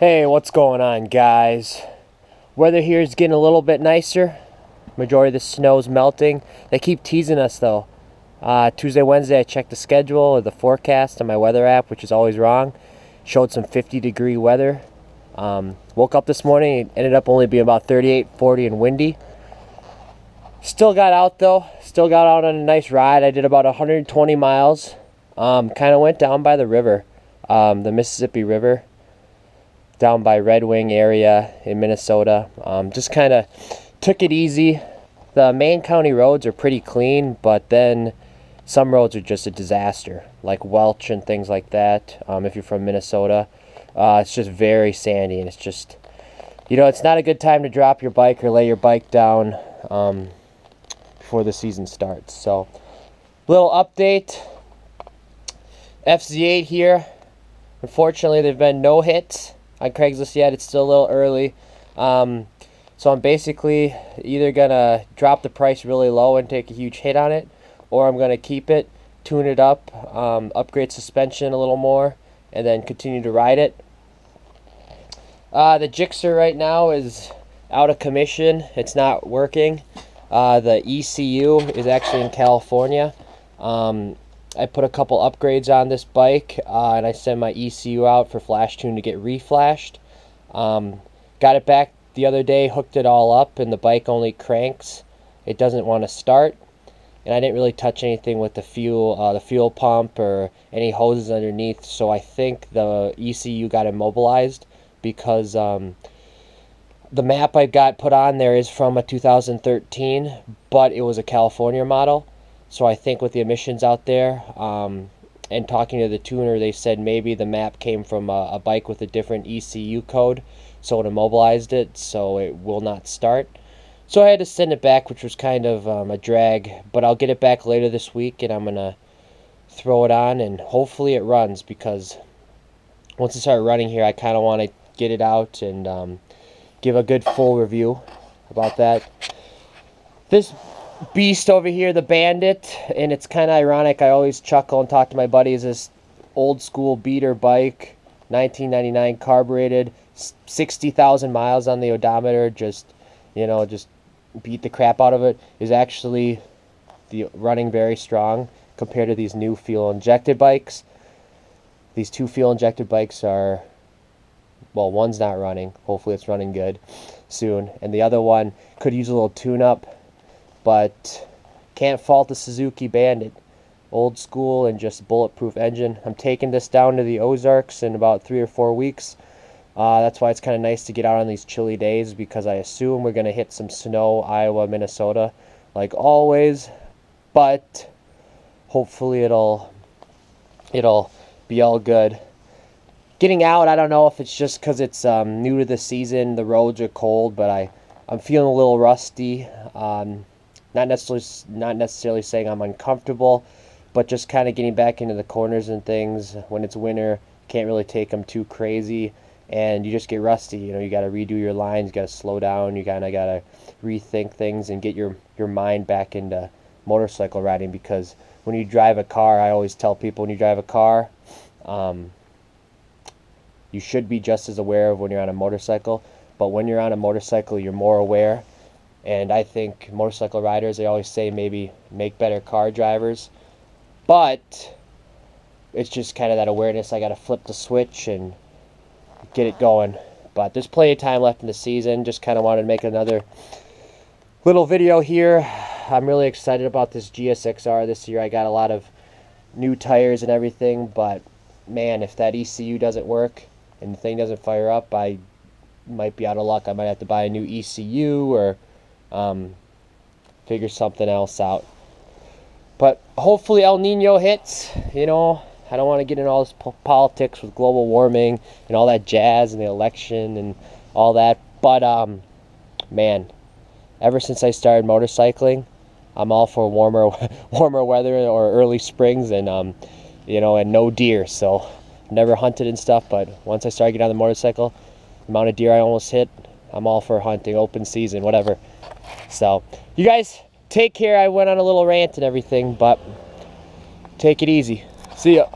Hey, what's going on, guys? Weather here is getting a little bit nicer. Majority of the snow's melting. They keep teasing us though. Tuesday, Wednesday, I checked the schedule or the forecast on my weather app, which is always wrong. Showed some 50-degree weather. Woke up this morning, it ended up only being about 38, 40 and windy. Still got out though. Still got out on a nice ride. I did about 120 miles. Kind of went down by the river, the Mississippi River, down by Red Wing area in Minnesota. Just kind of took it easy. The main county roads are pretty clean, but then some roads are just a disaster, like Welch and things like that. If you're from Minnesota, it's just very sandy, and it's just, it's not a good time to drop your bike or lay your bike down before the season starts. So, little update. FZ8 here. Unfortunately, there've been no hits on Craigslist yet. It's still a little early. So I'm basically either going to drop the price really low and take a huge hit on it, or I'm going to keep it, tune it up, upgrade suspension a little more, and then continue to ride it. The Gixxer right now is out of commission. It's not working. The ECU is actually in California. I put a couple upgrades on this bike, and I sent my ECU out for flash tune to get reflashed. Got it back the other day, hooked it all up, and the bike only cranks. It doesn't want to start, and I didn't really touch anything with the fuel pump or any hoses underneath. So I think the ECU got immobilized because the map I got put on there is from a 2013, but it was a California model. So I think with the emissions out there, and talking to the tuner, they said maybe the map came from a bike with a different ECU code, so it immobilized it, so it will not start. So I had to send it back, which was kind of a drag, but I'll get it back later this week, and I'm going to throw it on, and hopefully it runs, because once I start running here, I kind of want to get it out and give a good full review about that. This beast over here, the Bandit, and it's kind of ironic, I always chuckle and talk to my buddies, this old school beater bike, 1999 carbureted, 60,000 miles on the odometer, just beat the crap out of it, is actually running very strong compared to these new fuel injected bikes. These two fuel injected bikes are, well, one's not running, hopefully it's running good soon, and the other one could use a little tune up, but can't fault the Suzuki Bandit. Old school and just bulletproof engine. I'm taking this down to the Ozarks in about 3 or 4 weeks. That's why it's kind of nice to get out on these chilly days, because I assume we're going to hit some snow, Iowa, Minnesota, like always. But hopefully it'll be all good. Getting out, I don't know if it's just because it's new to the season, the roads are cold, but I'm feeling a little rusty. Not necessarily saying I'm uncomfortable, but just kind of getting back into the corners and things. When it's winter, can't really take them too crazy, and you just get rusty. You got to redo your lines, you got to slow down, you kind of got to rethink things and get your mind back into motorcycle riding, because when you drive a car, I always tell people, when you drive a car, you should be just as aware of when you're on a motorcycle, but when you're on a motorcycle, you're more aware. And I think motorcycle riders, they always say maybe make better car drivers. But it's just kind of that awareness. I got to flip the switch and get it going. But there's plenty of time left in the season. Just kind of wanted to make another little video here. I'm really excited about this GSXR this year. I got a lot of new tires and everything. But, man, if that ECU doesn't work and the thing doesn't fire up, I might be out of luck. I might have to buy a new ECU or figure something else out. But hopefully El Nino hits. I don't want to get in all this politics with global warming and all that jazz and the election and all that. But man, ever since I started motorcycling, I'm all for warmer weather or early springs, and and no deer. So never hunted and stuff, but once I started getting on the motorcycle, the amount of deer I almost hit, I'm all for hunting, open season, whatever. So, you guys, take care. I went on a little rant and everything, but take it easy. See ya.